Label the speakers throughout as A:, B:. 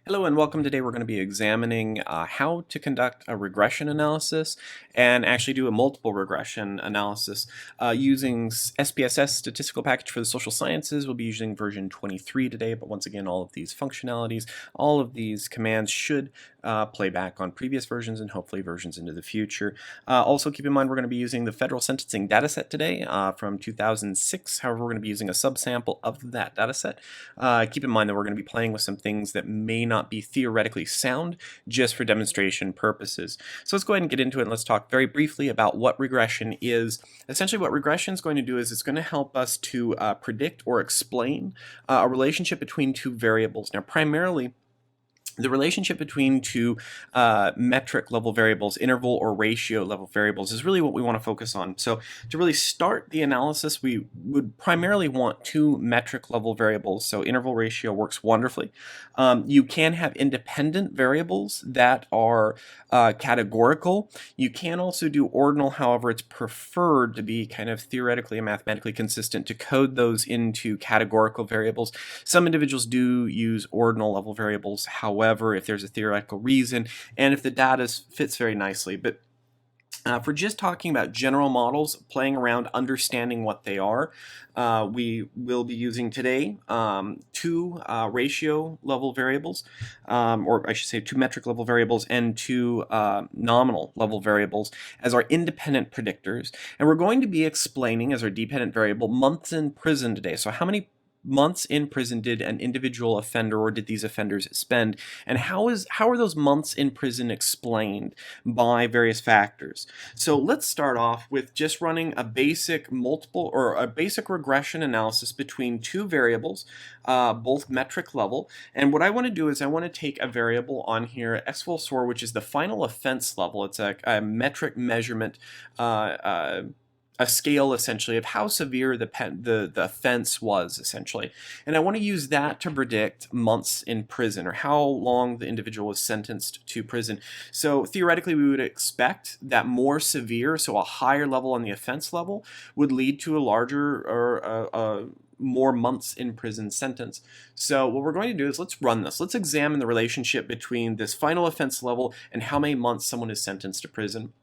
A: Hello and welcome. Today we're going to be examining how to conduct a regression analysis and actually do a multiple regression analysis using SPSS statistical package for the social sciences. We'll be using version 23 today, but once again, all of these functionalities, all of these commands should play back on previous versions and hopefully versions into the future. Also keep in mind we're going to be using the federal sentencing dataset today from 2006. However, we're going to be using a subsample of that dataset. Keep in mind that we're going to be playing with some things that may not be theoretically sound just for demonstration purposes. So let's go ahead and get into it and let's talk very briefly about what regression is. Essentially what regression is going to do is it's going to help us to predict or explain a relationship between two variables. Now primarily the relationship between two metric level variables, interval or ratio level variables, is really what we want to focus on. So to really start the analysis, we would primarily want two metric level variables. So interval ratio works wonderfully. You can have independent variables that are categorical. You can also do ordinal, however, it's preferred to be kind of theoretically and mathematically consistent to code those into categorical variables. Some individuals do use ordinal level variables, however, if there's a theoretical reason and if the data fits very nicely. But for just talking about general models, playing around, understanding what they are, we will be using today two ratio level variables, or I should say two metric level variables and two nominal level variables as our independent predictors. And we're going to be explaining as our dependent variable months in prison today. So how many months in prison did an individual offender or did these offenders spend, and how are those months in prison explained by various factors. So let's start off with just running a basic multiple or a basic regression analysis between two variables, both metric level. And what I want to do is I want to take a variable on here, x-SOR, which is the final offense level. It's a metric measurement, a scale essentially of how severe the offense was essentially. And I want to use that to predict months in prison or how long the individual was sentenced to prison. So theoretically we would expect that more severe, so a higher level on the offense level, would lead to a larger or more months in prison sentence. So what we're going to do is let's run this. Let's examine the relationship between this final offense level and how many months someone is sentenced to prison.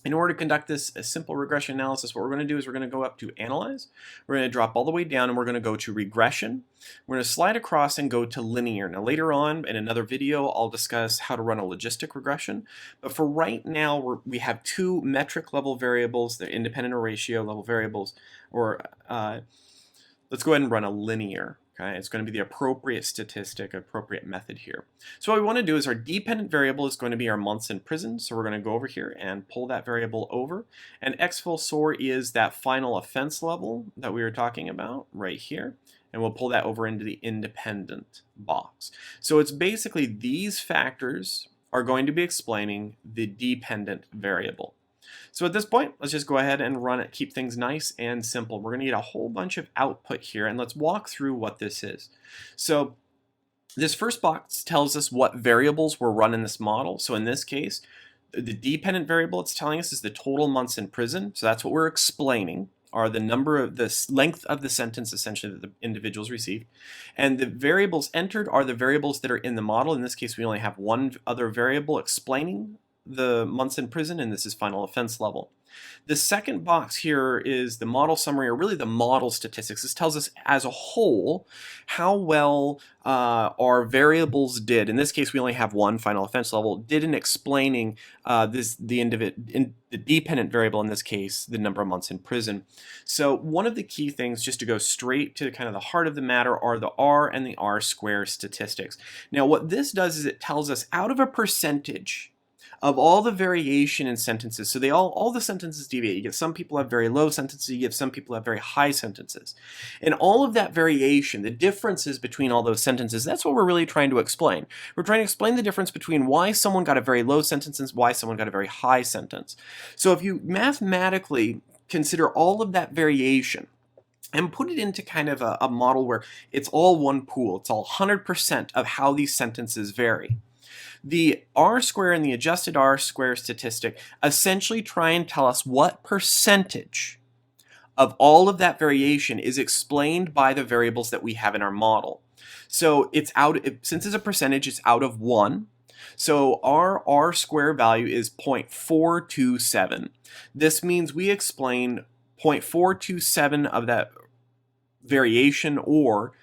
A: In order to conduct this a simple regression analysis, what we're going to do is we're going to go up to Analyze. We're going to drop all the way down and we're going to go to Regression. We're going to slide across and go to Linear. Now later on in another video, I'll discuss how to run a logistic regression. But for right now, we have two metric level variables, they're independent or ratio level variables, or let's go ahead and run a linear. Okay, it's going to be the appropriate statistic, appropriate method here. So what we want to do is our dependent variable is going to be our months in prison. So we're going to go over here and pull that variable over. And x-SOR is that final offense level that we were talking about right here. And we'll pull that over into the independent box. So it's basically these factors are going to be explaining the dependent variable. So at this point, let's just go ahead and run it, keep things nice and simple. We're going to get a whole bunch of output here, and let's walk through what this is. So this first box tells us what variables were run in this model. So in this case, the dependent variable it's telling us is the total months in prison. So that's what we're explaining, are the number of the length of the sentence essentially that the individuals received. And the variables entered are the variables that are in the model. In this case, we only have one other variable explaining the months in prison, and this is final offense level. The second box here is the model summary, or really the model statistics. This tells us as a whole how well our variables did. In this case, we only have one final offense level, did in explaining the dependent variable, in this case, the number of months in prison. So one of the key things, just to go straight to kind of the heart of the matter, are the R and the R square statistics. Now what this does is it tells us out of a percentage of all the variation in sentences. So all the sentences deviate. You get some people have very low sentences, you get some people have very high sentences. And all of that variation, the differences between all those sentences, that's what we're really trying to explain. We're trying to explain the difference between why someone got a very low sentence and why someone got a very high sentence. So if you mathematically consider all of that variation and put it into kind of a model where it's all one pool, it's all 100% of how these sentences vary. The R square and the adjusted R square statistic essentially try and tell us what percentage of all of that variation is explained by the variables that we have in our model. So it's since it's a percentage, it's out of 1. So our R square value is 0.427. This means we explain 0.427 of that variation, or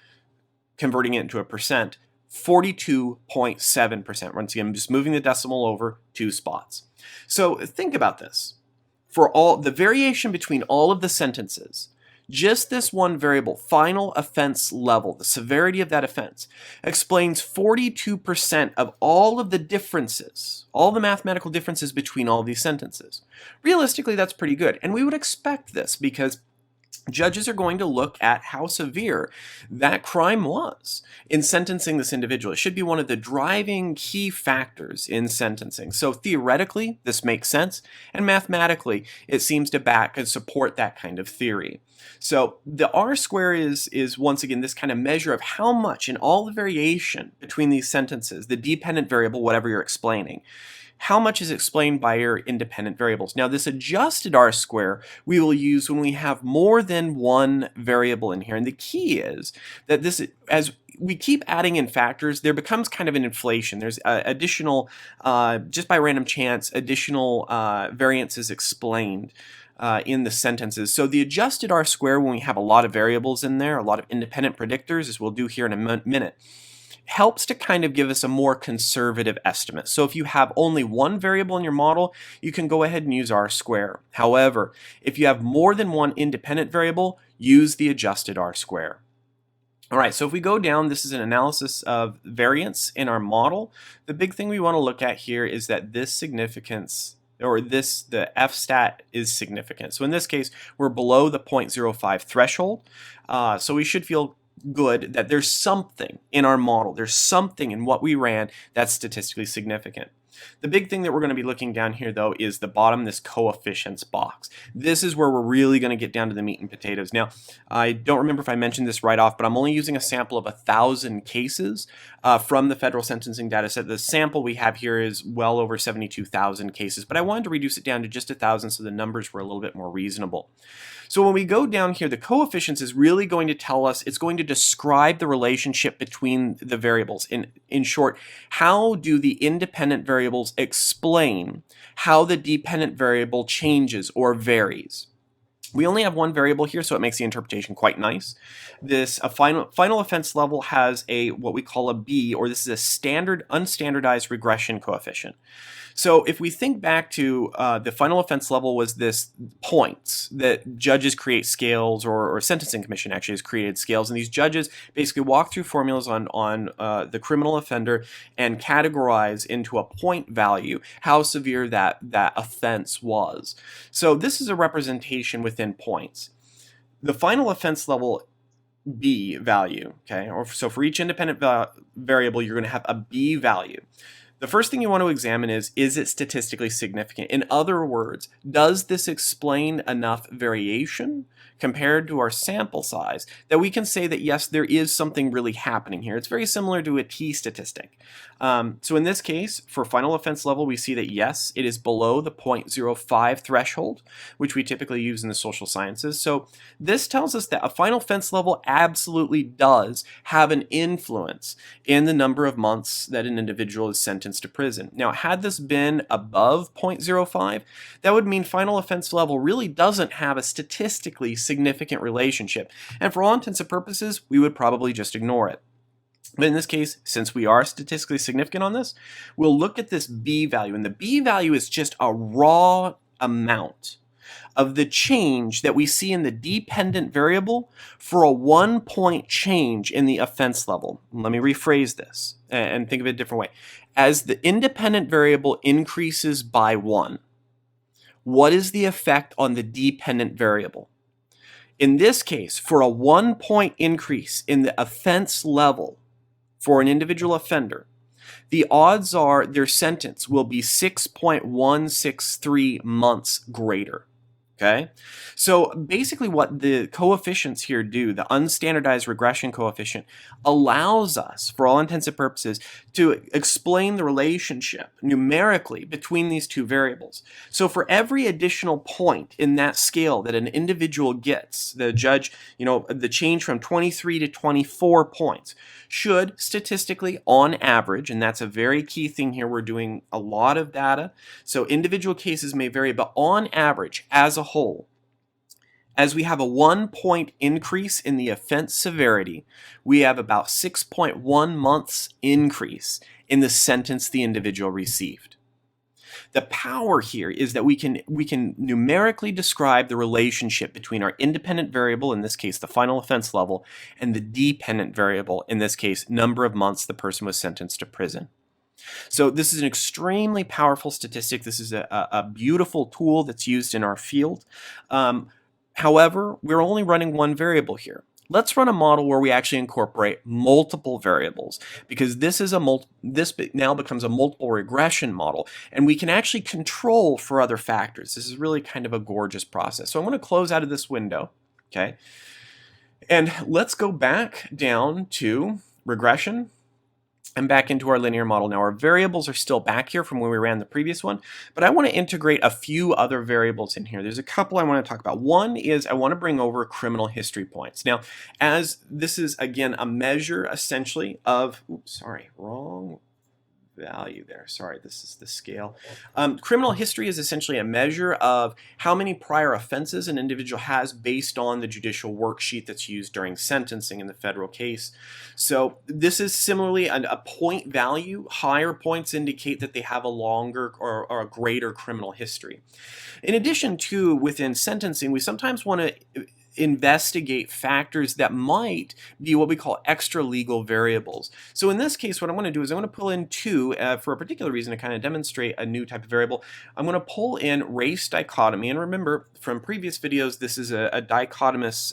A: converting it into a percent, 42.7%. Once again, I'm just moving the decimal over 2 spots. So think about this. For all the variation between all of the sentences, just this one variable, final offense level, the severity of that offense, explains 42% of all of the differences, all the mathematical differences between all of these sentences. Realistically, that's pretty good, and we would expect this because judges are going to look at how severe that crime was in sentencing this individual. It should be one of the driving key factors in sentencing. So theoretically, this makes sense, and mathematically, it seems to back and support that kind of theory. So the R square is once again this kind of measure of how much in all the variation between these sentences, the dependent variable, whatever you're explaining, how much is explained by your independent variables. Now this adjusted R square we will use when we have more than one variable in here. And the key is that this, as we keep adding in factors, there becomes kind of an inflation. There's additional, just by random chance, additional variances explained in the sentences. So the adjusted R square, when we have a lot of variables in there, a lot of independent predictors, as we'll do here in a minute, helps to kind of give us a more conservative estimate. So if you have only one variable in your model, you can go ahead and use R square. However, if you have more than one independent variable, use the adjusted R square. All right, so if we go down, this is an analysis of variance in our model. The big thing we want to look at here is that this significance, or the F-stat is significant. So in this case, we're below the 0.05 threshold. So we should feel good that there's something in our model, there's something in what we ran that's statistically significant. The big thing that we're going to be looking down here, though, is the bottom, this coefficients box. This is where we're really going to get down to the meat and potatoes. Now, I don't remember if I mentioned this right off, but I'm only using a sample of 1,000 cases from the federal sentencing data set. The sample we have here is well over 72,000 cases, but I wanted to reduce it down to just 1,000 so the numbers were a little bit more reasonable. So when we go down here, the coefficients is really going to tell us, it's going to describe the relationship between the variables. In short, how do the independent variables explain how the dependent variable changes or varies? We only have one variable here, so it makes the interpretation quite nice. This final offense level has what we call a B, or this is a standard unstandardized regression coefficient. So if we think back to the final offense level was this points that judges create scales, or sentencing commission actually has created scales, and these judges basically walk through formulas on the criminal offender and categorize into a point value how severe that offense was. So this is a representation within points. The final offense level B value, okay, so for each independent variable you're going to have a B value. The first thing you want to examine is it statistically significant? In other words, does this explain enough variation compared to our sample size that we can say that yes, there is something really happening here? It's very similar to a t-statistic. So in this case, for final offense level, we see that yes, it is below the 0.05 threshold, which we typically use in the social sciences. So this tells us that a final offense level absolutely does have an influence in the number of months that an individual is sentenced to prison. Now, had this been above 0.05, that would mean final offense level really doesn't have a statistically significant relationship. And for all intents and purposes, we would probably just ignore it. But in this case, since we are statistically significant on this, we'll look at this B value. And the B value is just a raw amount of the change that we see in the dependent variable for a 1-point change in the offense level. Let me rephrase this and think of it a different way. As the independent variable increases by 1, what is the effect on the dependent variable? In this case, for a 1-point increase in the offense level for an individual offender, the odds are their sentence will be 6.163 months greater. Okay, so basically what the coefficients here do, the unstandardized regression coefficient, allows us, for all intents and purposes, to explain the relationship numerically between these two variables. So for every additional point in that scale that an individual gets, the judge, the change from 23 to 24 points should statistically, on average, and that's a very key thing here, we're doing a lot of data, so individual cases may vary, but on average, as a whole, as we have a 1 point increase in the offense severity, we have about 6.1 months increase in the sentence the individual received. The power here is that we can numerically describe the relationship between our independent variable, in this case the final offense level, and the dependent variable, in this case number of months the person was sentenced to prison. So this is an extremely powerful statistic. This is a beautiful tool that's used in our field. However, we're only running one variable here. Let's run a model where we actually incorporate multiple variables, because this now becomes a multiple regression model, and we can actually control for other factors. This is really kind of a gorgeous process. So I'm going to close out of this window, okay? And let's go back down to regression and back into our linear model. Now our variables are still back here from when we ran the previous one, but I want to integrate a few other variables in here. There's a couple I want to talk about. One is I want to bring over criminal history points. Now, as this is again a measure essentially of, wrong value there. Sorry, this is the scale. Criminal history is essentially a measure of how many prior offenses an individual has based on the judicial worksheet that's used during sentencing in the federal case. So this is similarly a point value. Higher points indicate that they have a longer or a greater criminal history. In addition to, within sentencing, we sometimes want to investigate factors that might be what we call extra legal variables. So in this case, what I'm going to do is I'm going to pull in two for a particular reason to kind of demonstrate a new type of variable. I'm going to pull in race dichotomy, and remember from previous videos, this is a dichotomous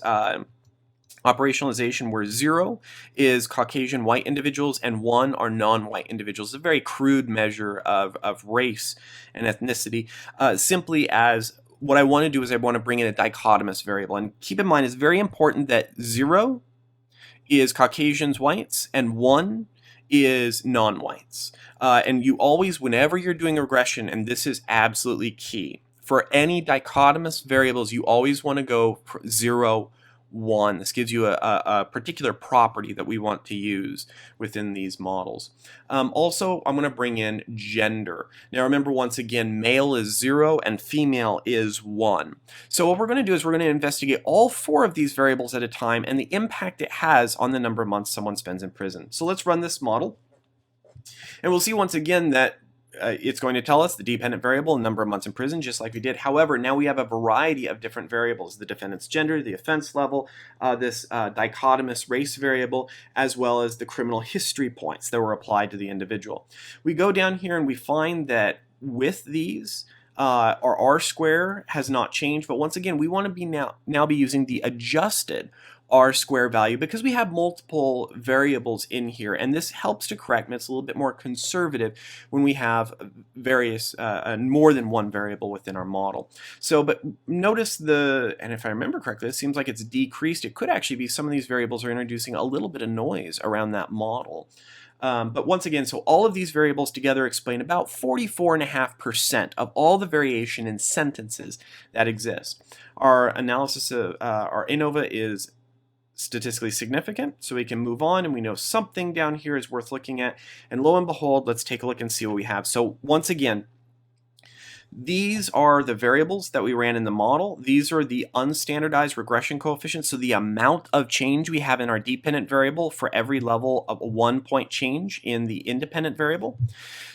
A: operationalization where 0 is Caucasian white individuals and 1 are non-white individuals. It's a very crude measure of race and ethnicity, simply as what I want to do is I want to bring in a dichotomous variable. And keep in mind, it's very important that 0 is Caucasians, whites, and 1 is non-whites. And you always, whenever you're doing a regression, and this is absolutely key, for any dichotomous variables, you always want to go 0, 1. This gives you a particular property that we want to use within these models. Also, I'm going to bring in gender. Now remember, once again, male is 0 and female is 1. So what we're going to do is we're going to investigate all 4 of these variables at a time and the impact it has on the number of months someone spends in prison. So let's run this model. And we'll see once again that it's going to tell us the dependent variable and number of months in prison, just like we did. However, now we have a variety of different variables: the defendant's gender, the offense level, this dichotomous race variable, as well as the criminal history points that were applied to the individual. We go down here and we find that with these, our R-square has not changed, but once again, we want to be now be using the adjusted R-square value because we have multiple variables in here, and this helps to correct me. It's a little bit more conservative when we have various more than one variable within our model. So, but notice and if I remember correctly, it seems like it's decreased. It could actually be some of these variables are introducing a little bit of noise around that model. But once again, so all of these variables together explain about 44.5% of all the variation in sentences that exist. Our analysis of our ANOVA is statistically significant, so we can move on, and we know something down here is worth looking at, and lo and behold, let's take a look and see what we have. So once again, these are the variables that we ran in the model. These are the unstandardized regression coefficients, so the amount of change we have in our dependent variable for every level of a 1-point change in the independent variable.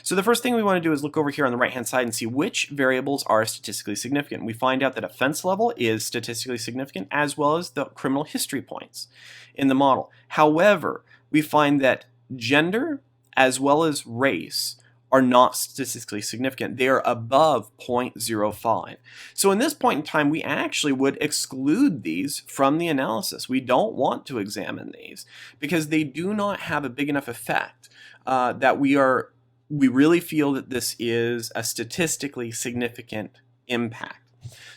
A: So the first thing we want to do is look over here on the right-hand side and see which variables are statistically significant. We find out that offense level is statistically significant, as well as the criminal history points in the model. However, we find that gender as well as race are not statistically significant. They are above 0.05. So in this point in time, we actually would exclude these from the analysis. We don't want to examine these because they do not have a big enough effect that we really feel that this is a statistically significant impact.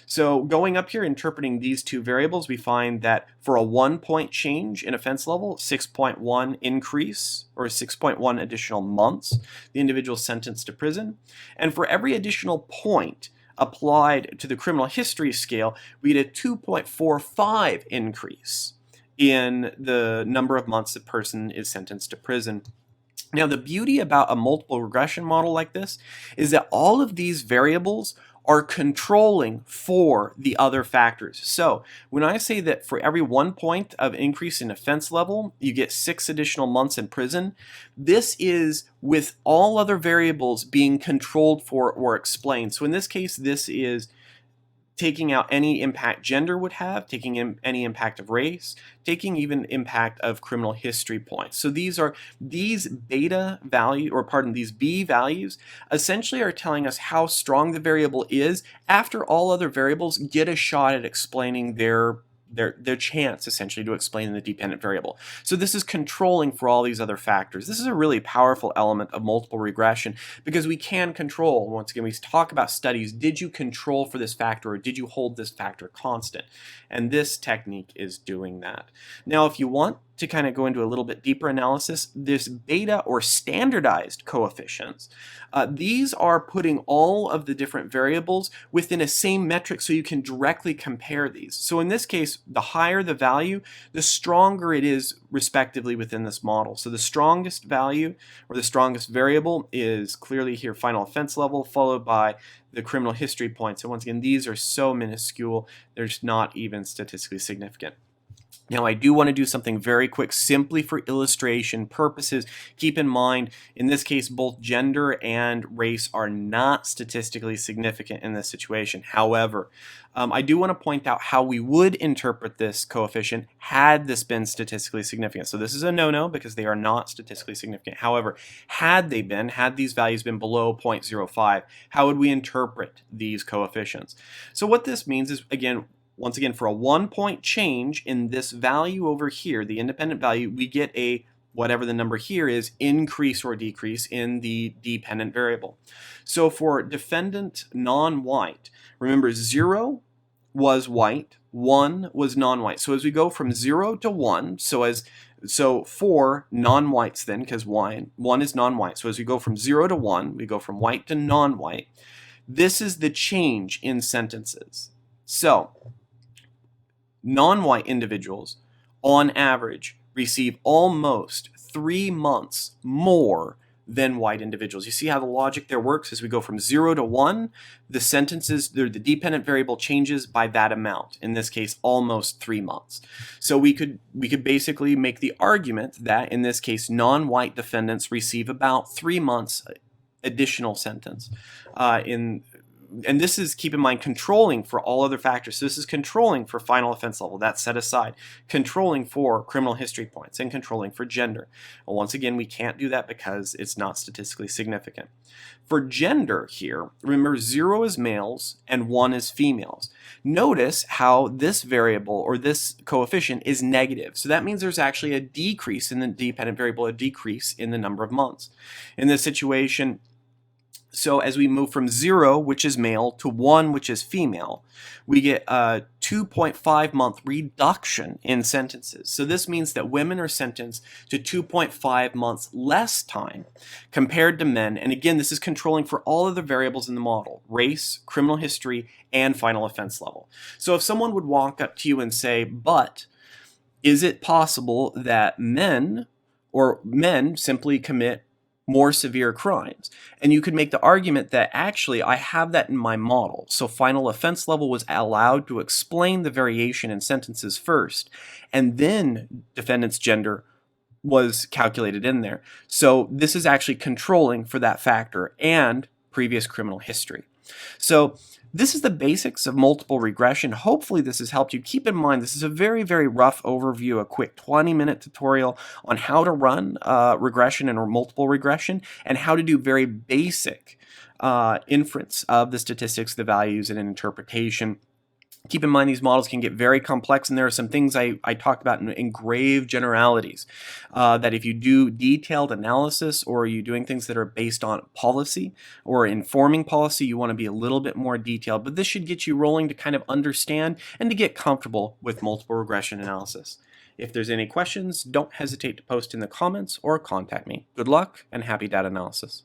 A: So going up here, interpreting these two variables, we find that for a 1-point change in offense level, 6.1 increase or 6.1 additional months, the individual sentenced to prison. And for every additional point applied to the criminal history scale, we get a 2.45 increase in the number of months the person is sentenced to prison. Now, the beauty about a multiple regression model like this is that all of these variables are controlling for the other factors. So when I say that for every 1 point of increase in offense level, you get 6 additional months in prison, this is with all other variables being controlled for or explained. So in this case, this is taking out any impact gender would have, taking any impact of race, taking even impact of criminal history points. So these beta value, or pardon, these B values essentially are telling us how strong the variable is after all other variables get a shot at explaining their chance essentially to explain the dependent variable. So this is controlling for all these other factors. This is a really powerful element of multiple regression because we can control. Once again, we talk about studies. Did you control for this factor or did you hold this factor constant? And this technique is doing that. Now, if you want to kind of go into a little bit deeper analysis, this beta or standardized coefficients, these are putting all of the different variables within a same metric so you can directly compare these. So in this case, the higher the value, the stronger it is respectively within this model. So the strongest value or the strongest variable is clearly here final offense level, followed by the criminal history points. And once again, these are so minuscule, they're just not even statistically significant. Now, I do want to do something very quick simply for illustration purposes. Keep in mind, in this case, both gender and race are not statistically significant in this situation. However, I do want to point out how we would interpret this coefficient had this been statistically significant. So this is a no-no because they are not statistically significant. However, had these values been below 0.05, how would we interpret these coefficients? So what this means is, once again, for a 1-point change in this value over here, the independent value, we get a, whatever the number here is, increase or decrease in the dependent variable. So for defendant non-white, remember 0 was white, 1 was non-white. So as we go from 0 to 1, so for non-whites then, because 1 is non-white, so as we go from 0 to 1, we go from white to non-white, this is the change in sentences. So non-white individuals, on average, receive almost 3 months more than white individuals. You see how the logic there works? As we go from 0 to 1, the sentences, the dependent variable changes by that amount. In this case, almost 3 months. So we could basically make the argument that, in this case, non-white defendants receive about 3 months additional sentence and this is, keep in mind, controlling for all other factors. So this is controlling for final offense level, that's set aside, controlling for criminal history points, and controlling for gender. Well, once again, we can't do that because it's not statistically significant. For gender here, remember 0 is males and 1 is females. Notice how this variable or this coefficient is negative. So that means there's actually a decrease in the dependent variable, a decrease in the number of months. In this situation, so as we move from 0, which is male, to 1, which is female, we get a 2.5 month reduction in sentences. So this means that women are sentenced to 2.5 months less time compared to men. And again, this is controlling for all of the variables in the model: race, criminal history, and final offense level. So if someone would walk up to you and say, but is it possible that men simply commit more severe crimes? And you could make the argument that actually I have that in my model. So final offense level was allowed to explain the variation in sentences first, and then defendant's gender was calculated in there. So this is actually controlling for that factor and previous criminal history. So this is the basics of multiple regression. Hopefully this has helped you. Keep in mind, this is a very, very rough overview, a quick 20-minute tutorial on how to run regression and multiple regression, and how to do very basic inference of the statistics, the values, and an interpretation. Keep in mind these models can get very complex, and there are some things I talked about in grave generalities, that if you do detailed analysis or are you doing things that are based on policy or informing policy, you want to be a little bit more detailed. But this should get you rolling to kind of understand and to get comfortable with multiple regression analysis. If there's any questions, don't hesitate to post in the comments or contact me. Good luck and happy data analysis.